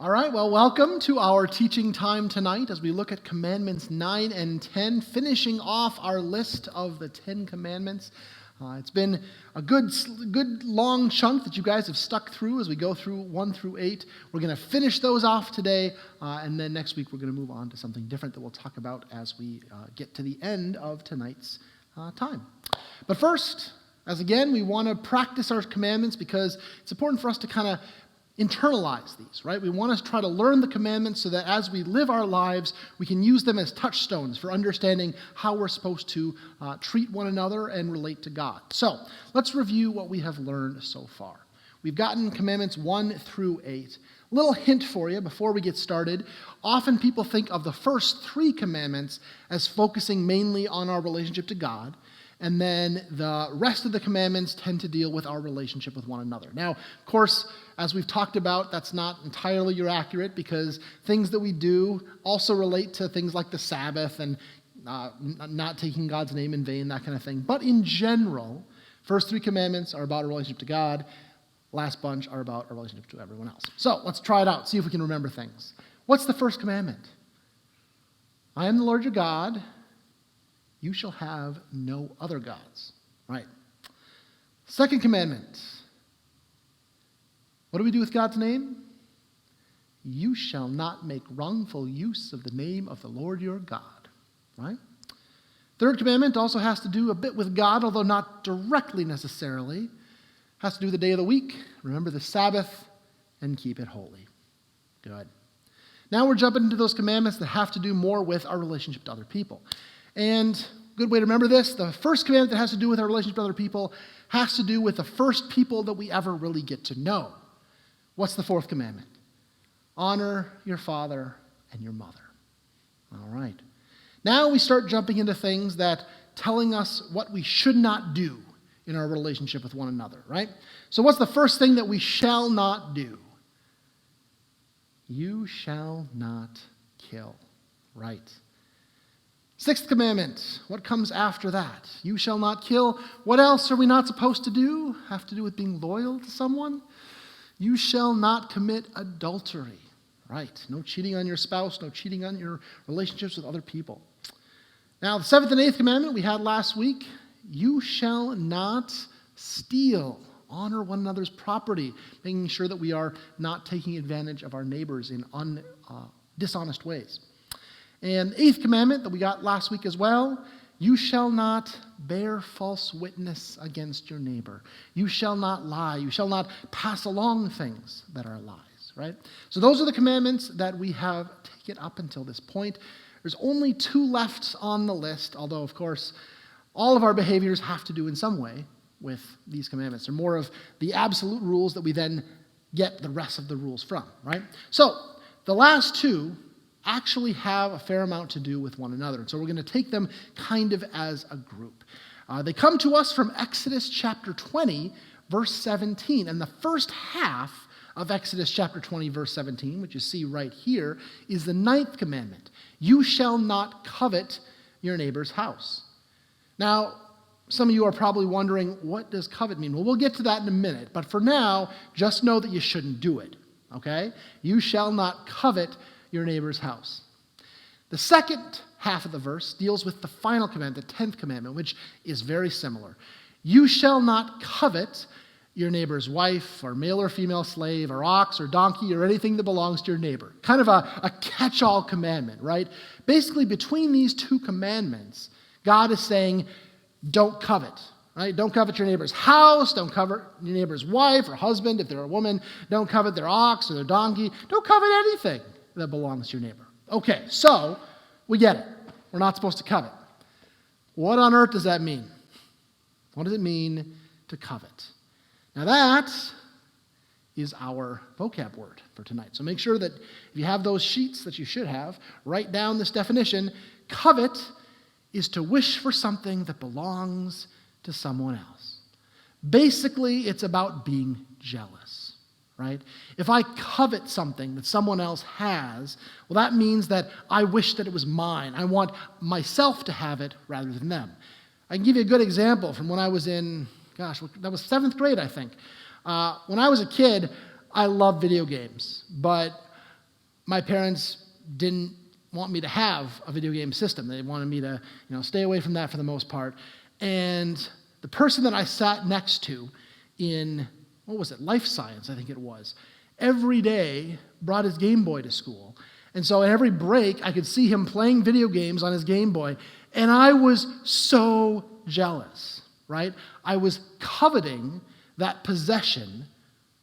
All right, well, welcome to our teaching time tonight as we look at Commandments 9 and 10, finishing off our list of the 10 Commandments. It's been a good long chunk that you guys have stuck through as we go through 1 through 8. We're going to finish those off today, and then next week we're going to move on to something different that we'll talk about as we get to the end of tonight's time. But first, as again, we want to practice our commandments because it's important for us to kind of internalize these, right? We want to try to learn the commandments so that as we live our lives, we can use them as touchstones for understanding how we're supposed to treat one another and relate to God. So let's review what we have learned so far. We've gotten commandments 1 through 8. A little hint for you before we get started. Often people think of the first 3 commandments as focusing mainly on our relationship to God, and then the rest of the commandments tend to deal with our relationship with one another. Now, of course, as we've talked about, that's not entirely accurate because things that we do also relate to things like the Sabbath and not taking God's name in vain, that kind of thing. But in general, first 3 commandments are about a relationship to God. Last bunch are about a relationship to everyone else. So let's try it out, see if we can remember things. What's the first commandment? I am the Lord your God. You shall have no other gods. Right. Second commandment. What do we do with God's name? You shall not make wrongful use of the name of the Lord your God. Right? Third commandment also has to do a bit with God, although not directly necessarily. Has to do with the day of the week. Remember the Sabbath and keep it holy. Good. Now we're jumping into those commandments that have to do more with our relationship to other people. And a good way to remember this, the first commandment that has to do with our relationship to other people has to do with the first people that we ever really get to know. What's the fourth commandment? Honor your father and your mother. All right. Now we start jumping into things that telling us what we should not do in our relationship with one another, right? So what's the first thing that we shall not do? You shall not kill. Right. Sixth commandment, what comes after that? You shall not kill. What else are we not supposed to do? Have to do with being loyal to someone? You shall not commit adultery. Right. No cheating on your spouse, no cheating on your relationships with other people. Now, the seventh and eighth commandment we had last week, you shall not steal. Honor one another's property, making sure that we are not taking advantage of our neighbors in dishonest ways. And the eighth commandment that we got last week as well, you shall not bear false witness against your neighbor. You shall not lie. You shall not pass along things that are lies, right? So those are the commandments that we have taken up until this point. There's only 2 left on the list, although, of course, all of our behaviors have to do in some way with these commandments. They're more of the absolute rules that we then get the rest of the rules from, right? So the last 2 actually have a fair amount to do with one another. And so we're going to take them kind of as a group. They come to us from Exodus chapter 20, verse 17. And the first half of Exodus chapter 20, verse 17, which you see right here, is the 9th commandment. You shall not covet your neighbor's house. Now, some of you are probably wondering, what does covet mean? Well, we'll get to that in a minute. But for now, just know that you shouldn't do it. Okay? You shall not covet your neighbor's house. The second half of the verse deals with the final commandment, the 10th commandment, which is very similar. You shall not covet your neighbor's wife or male or female slave or ox or donkey or anything that belongs to your neighbor. Kind of a catch-all commandment, right? Basically, between these 2 commandments, God is saying, don't covet. Right? Don't covet your neighbor's house. Don't covet your neighbor's wife or husband if they're a woman. Don't covet their ox or their donkey. Don't covet anything that belongs to your neighbor. Okay, so we get it. We're not supposed to covet. What on earth does that mean? What does it mean to covet? Now that is our vocab word for tonight. So make sure that if you have those sheets that you should have, write down this definition. Covet is to wish for something that belongs to someone else. Basically, it's about being jealous, right? If I covet something that someone else has, well, that means that I wish that it was mine. I want myself to have it rather than them. I can give you a good example from when I was in, that was 7th grade, I think. When I was a kid, I loved video games, but my parents didn't want me to have a video game system. They wanted me to, stay away from that for the most part. And the person that I sat next to in, life science, I think it was, every day brought his Game Boy to school. And so at every break, I could see him playing video games on his Game Boy, and I was so jealous, right? I was coveting that possession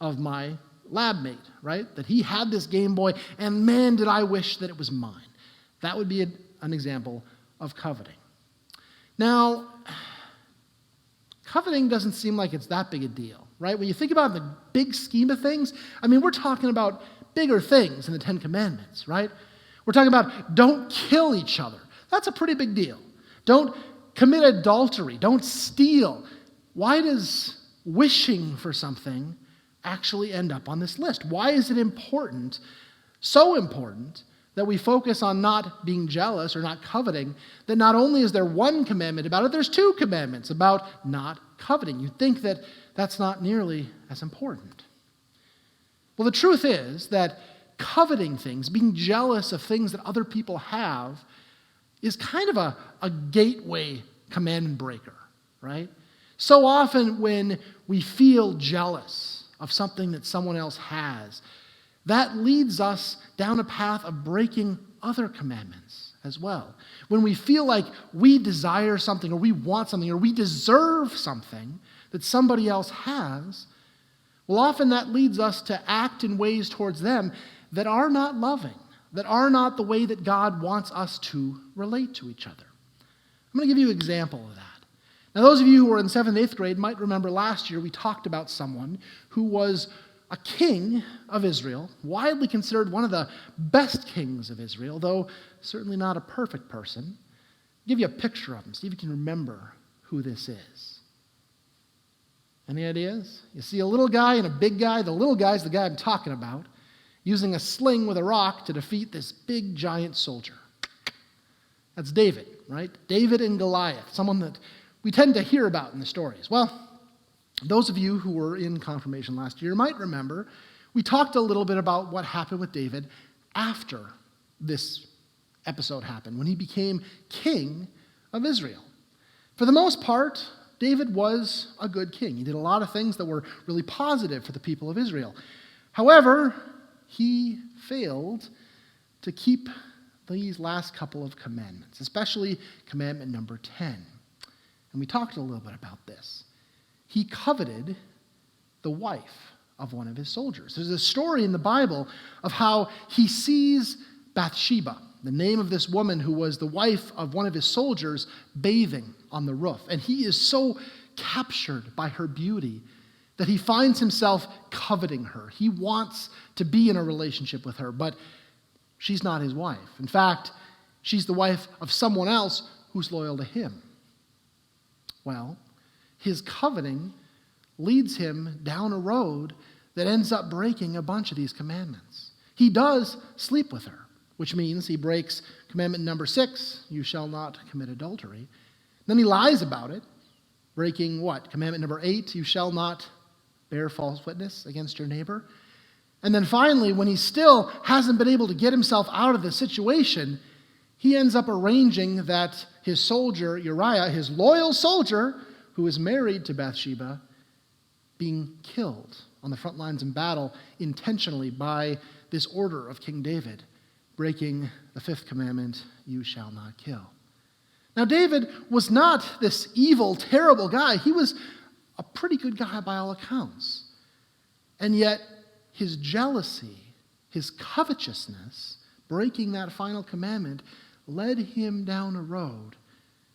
of my lab mate, right? That he had this Game Boy, and man, did I wish that it was mine. That would be an example of coveting. Now, coveting doesn't seem like it's that big a deal, right? When you think about the big scheme of things, we're talking about bigger things in the Ten Commandments, right? We're talking about don't kill each other. That's a pretty big deal. Don't commit adultery. Don't steal. Why does wishing for something actually end up on this list? Why is it important, so important, that we focus on not being jealous or not coveting, that not only is there one commandment about it, there's two commandments about not coveting? You'd think that that's not nearly as important. Well, the truth is that coveting things, being jealous of things that other people have, is kind of a gateway commandment breaker, right? So often when we feel jealous of something that someone else has, that leads us down a path of breaking other commandments as well. When we feel like we desire something or we want something or we deserve something that somebody else has, well, often that leads us to act in ways towards them that are not loving, that are not the way that God wants us to relate to each other. I'm going to give you an example of that. Now, those of you who were in 7th and 8th grade might remember last year we talked about someone who was a king of Israel, widely considered one of the best kings of Israel, though certainly not a perfect person. I'll give you a picture of him, see if you can remember who this is. Any ideas? You see a little guy and a big guy. The little guy's the guy I'm talking about, using a sling with a rock to defeat this big giant soldier. That's David, right? David and Goliath, someone that we tend to hear about in the stories. Well, those of you who were in confirmation last year might remember we talked a little bit about what happened with David after this episode happened, when he became king of Israel. For the most part, David was a good king. He did a lot of things that were really positive for the people of Israel. However, he failed to keep these last couple of commandments, especially commandment number 10. And we talked a little bit about this. He coveted the wife of one of his soldiers. There's a story in the Bible of how he sees Bathsheba, the name of this woman who was the wife of one of his soldiers, bathing on the roof. And he is so captured by her beauty that he finds himself coveting her. He wants to be in a relationship with her, but she's not his wife. In fact, she's the wife of someone else who's loyal to him. Well, his coveting leads him down a road that ends up breaking a bunch of these commandments. He does sleep with her, which means he breaks commandment number 6, you shall not commit adultery. Then he lies about it, breaking what? Commandment number 8, you shall not bear false witness against your neighbor. And then finally, when he still hasn't been able to get himself out of the situation, he ends up arranging that his soldier, Uriah, his loyal soldier, who is married to Bathsheba, being killed on the front lines in battle intentionally by this order of King David, breaking the 5th commandment, you shall not kill. Now, David was not this evil, terrible guy. He was a pretty good guy by all accounts. And yet, his jealousy, his covetousness, breaking that final commandment, led him down a road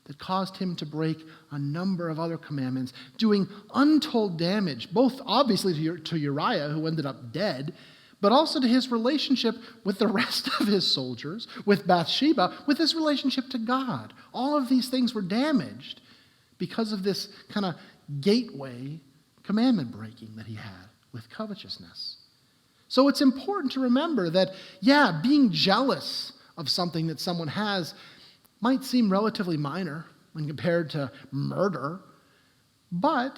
that caused him to break a number of other commandments, doing untold damage, both obviously to Uriah, who ended up dead, but also to his relationship with the rest of his soldiers, with Bathsheba, with his relationship to God. All of these things were damaged because of this kind of gateway commandment breaking that he had with covetousness. So it's important to remember that, being jealous of something that someone has might seem relatively minor when compared to murder, but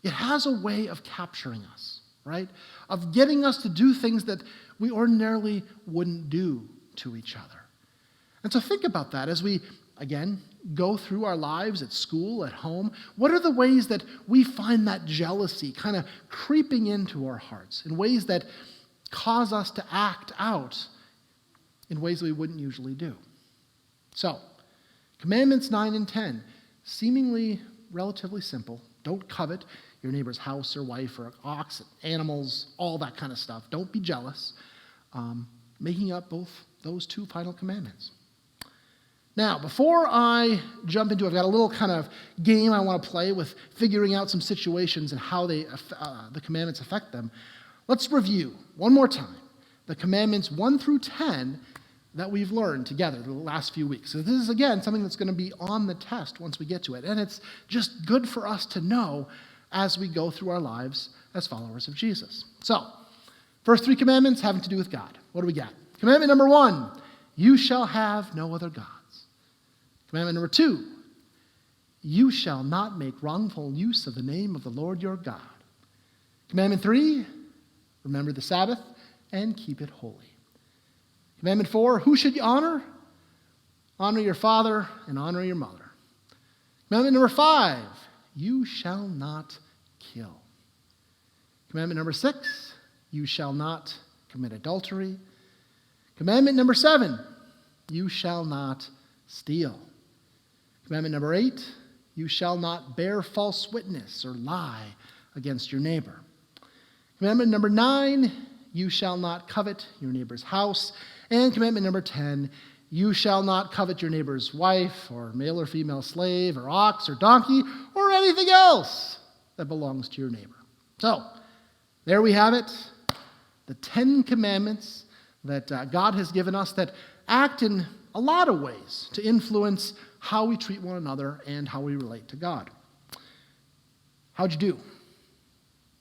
it has a way of capturing us, right? Of getting us to do things that we ordinarily wouldn't do to each other. And so think about that as we, again, go through our lives at school, at home. What are the ways that we find that jealousy kind of creeping into our hearts in ways that cause us to act out in ways we wouldn't usually do? So, Commandments 9 and 10, seemingly relatively simple. Don't covet your neighbor's house or wife or ox, animals, all that kind of stuff. Don't be jealous. Making up both those two final commandments. Now, before I jump into it, I've got a little kind of game I want to play with figuring out some situations and how the commandments affect them. Let's review one more time the commandments 1 through 10 that we've learned together the last few weeks. So this is, again, something that's going to be on the test once we get to it. And it's just good for us to know as we go through our lives as followers of Jesus. So, first 3 commandments having to do with God. What do we got? Commandment number 1, you shall have no other gods. Commandment number 2, you shall not make wrongful use of the name of the Lord your God. Commandment 3, remember the Sabbath and keep it holy. Commandment 4, who should you honor? Honor your father and honor your mother. Commandment number 5, you shall not kill. Commandment number 6, you shall not commit adultery. Commandment number 7, you shall not steal. Commandment number 8, you shall not bear false witness or lie against your neighbor. Commandment number 9, you shall not covet your neighbor's house. And commandment number 10, you shall not covet your neighbor's wife or male or female slave or ox or donkey or anything else that belongs to your neighbor. So, there we have it, the 10 commandments that God has given us that act in a lot of ways to influence how we treat one another and how we relate to God. How'd you do?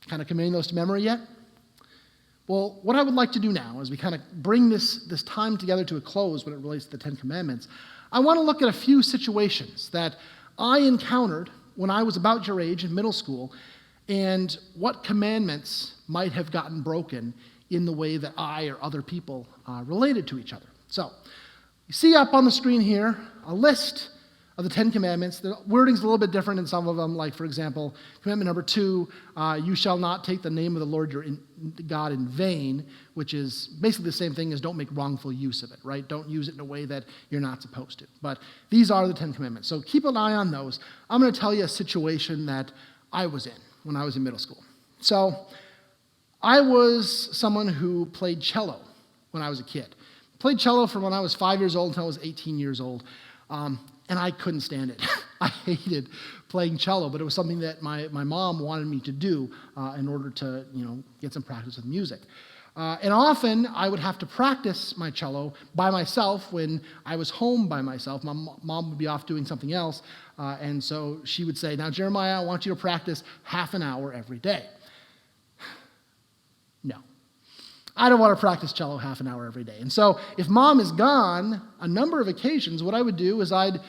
Kind of committing those to memory yet? Well, what I would like to do now as we kind of bring this time together to a close when it relates to the 10 commandments, I want to look at a few situations that I encountered when I was about your age in middle school and what commandments might have gotten broken in the way that I or other people related to each other. So, you see up on the screen here a list of the 10 commandments. The wording's a little bit different in some of them. Like, for example, commandment number 2, you shall not take the name of the Lord your God in vain, which is basically the same thing as don't make wrongful use of it, right? Don't use it in a way that you're not supposed to. But these are the 10 commandments. So keep an eye on those. I'm going to tell you a situation that I was in when I was in middle school. So I was someone who played cello when I was a kid. Played cello from when I was 5 years old until I was 18 years old. And I couldn't stand it. I hated playing cello, but it was something that my mom wanted me to do in order to, get some practice with music. And often I would have to practice my cello by myself when I was home by myself. My mom would be off doing something else, and so she would say, now, Jeremiah, I want you to practice half an hour every day. No. I don't want to practice cello half an hour every day. And so if mom is gone, a number of occasions, what I would do is I'd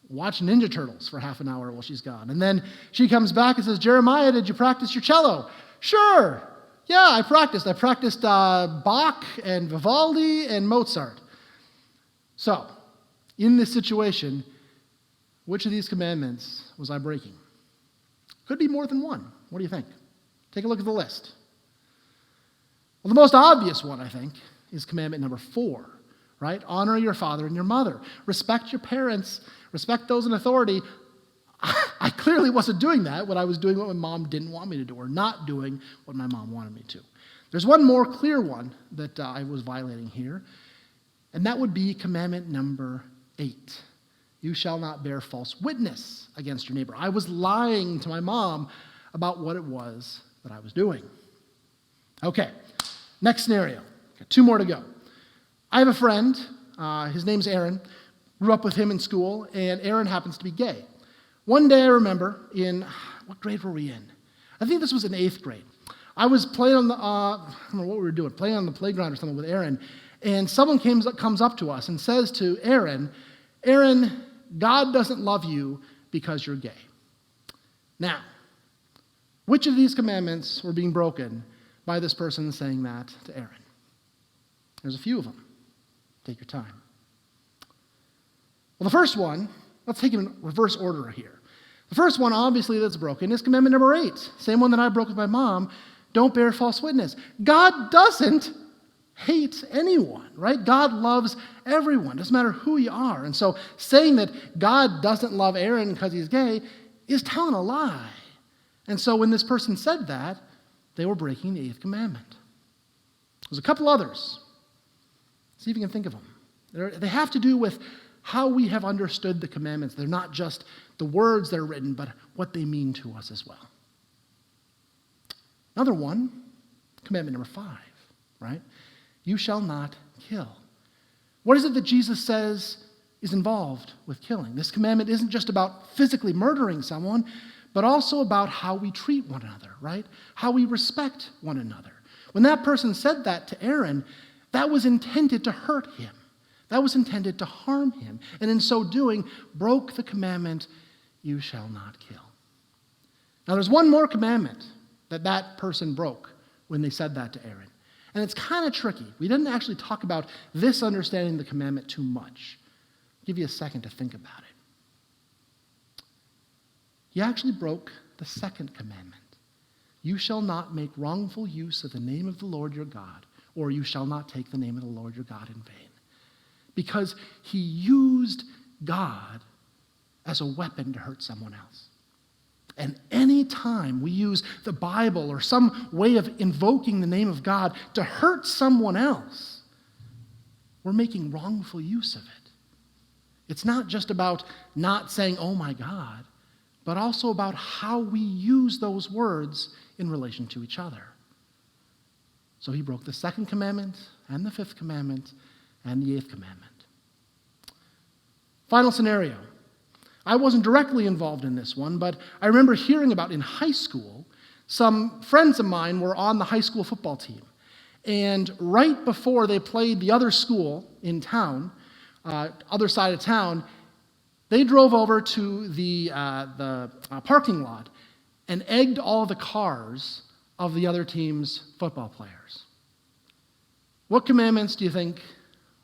watch Ninja Turtles for half an hour while she's gone. And then she comes back and says, Jeremiah, did you practice your cello? Sure. Yeah, I practiced. I practiced Bach and Vivaldi and Mozart. So, in this situation, which of these commandments was I breaking? Could be more than one. What do you think? Take a look at the list. Well, the most obvious one, I think, is commandment number 4, right? Honor your father and your mother. Respect your parents. Respect those in authority. I clearly wasn't doing that when I was doing what my mom didn't want me to do, or not doing what my mom wanted me to. There's one more clear one that I was violating here, and that would be commandment number 8. You shall not bear false witness against your neighbor. I was lying to my mom about what it was that I was doing. Okay. Next scenario. Got 2 more to go. I have a friend. His name's Aaron. Grew up with him in school, and Aaron happens to be gay. One day I remember what grade were we in? I think this was in 8th grade. I was playing on I don't know what we were doing, playing on the playground or something with Aaron, and someone comes up to us and says to Aaron, God doesn't love you because you're gay. Now, Which of these commandments were being broken by this person saying that to Aaron? There's a few of them. Take your time. Well, the first one, let's take it in reverse order here. The first one, obviously, that's broken is commandment number 8. Same one that I broke with my mom. Don't bear false witness. God doesn't hate anyone, right? God loves everyone. Doesn't matter who you are. And so saying that God doesn't love Aaron because he's gay is telling a lie. And so when this person said that, they were breaking the 8th commandment. There's a couple others. See if you can think of them. They have to do with how we have understood the commandments. They're not just the words that are written, but what they mean to us as well. Another one, commandment number 5, right? You shall not kill. What is it that Jesus says is involved with killing? This commandment isn't just about physically murdering someone, but also about how we treat one another, right? How we respect one another. When that person said that to Aaron, that was intended to hurt him. That was intended to harm him. And in so doing, broke the commandment, you shall not kill. Now there's one more commandment that person broke when they said that to Aaron. And it's kind of tricky. We didn't actually talk about this understanding the commandment too much. I'll give you a second to think about it. He actually broke the 2nd commandment. You shall not make wrongful use of the name of the Lord your God, or you shall not take the name of the Lord your God in vain. Because he used God as a weapon to hurt someone else. And any time we use the Bible or some way of invoking the name of God to hurt someone else, we're making wrongful use of it. It's not just about not saying, oh my God, but also about how we use those words in relation to each other. So he broke the 2nd commandment and the 5th commandment and the 8th commandment. Final scenario. I wasn't directly involved in this one, but I remember hearing about in high school, some friends of mine were on the high school football team. And right before they played the other school in town, other side of town, they drove over to the parking lot and egged all the cars of the other team's football players. What commandments do you think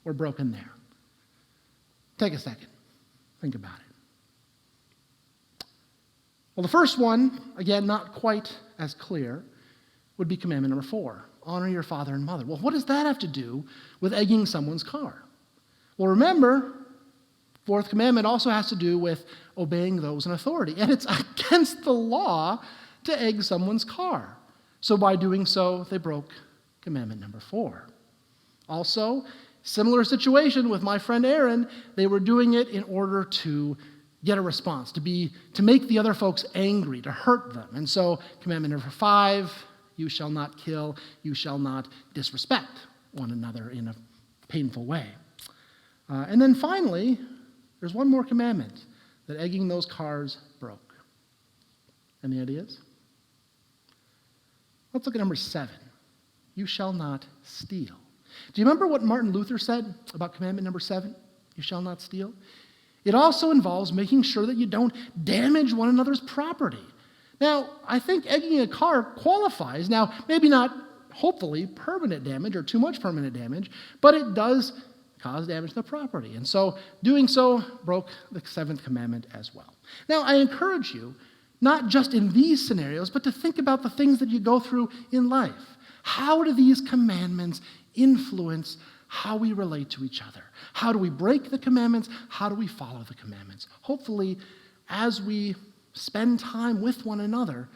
were broken there? Take a second. Think about it. Well, the first one, again, not quite as clear, would be commandment number 4. Honor your father and mother. Well, what does that have to do with egging someone's car? Well, remember, 4th commandment also has to do with obeying those in authority. And it's against the law to egg someone's car. So by doing so, they broke commandment number 4. Also, similar situation with my friend Aaron. They were doing it in order to get a response, to make the other folks angry, to hurt them. And so commandment number 5, you shall not kill, you shall not disrespect one another in a painful way. And then finally, there's one more commandment that egging those cars broke. Any ideas? Let's look at number 7. You shall not steal. Do you remember what Martin Luther said about commandment number 7? You shall not steal. It also involves making sure that you don't damage one another's property. Now, I think egging a car qualifies. Now, maybe not, hopefully, permanent damage or too much permanent damage, but it does cause damage to the property. And so doing so broke the 7th commandment as well. Now, I encourage you, not just in these scenarios, but to think about the things that you go through in life. How do these commandments influence how we relate to each other? How do we break the commandments? How do we follow the commandments? Hopefully, as we spend time with one another,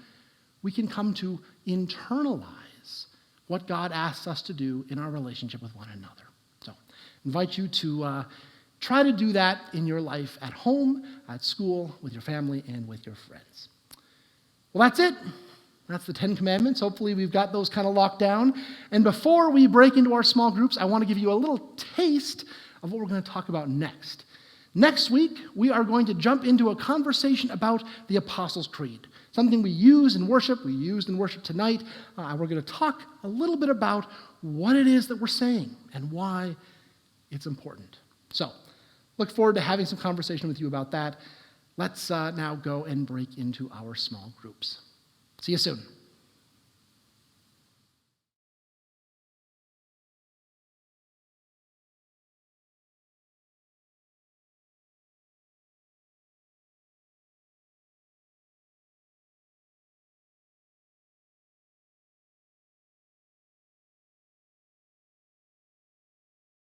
we can come to internalize what God asks us to do in our relationship with one another. So, I invite you to try to do that in your life at home, at school, with your family, and with your friends. Well, that's it. That's the 10 Commandments. Hopefully we've got those kind of locked down. And before we break into our small groups, I want to give you a little taste of what we're going to talk about next. Next week, we are going to jump into a conversation about the Apostles' Creed, something we use in worship. We used in worship tonight. We're going to talk a little bit about what it is that we're saying and why it's important. So, look forward to having some conversation with you about that. Let's now go and break into our small groups. See you soon.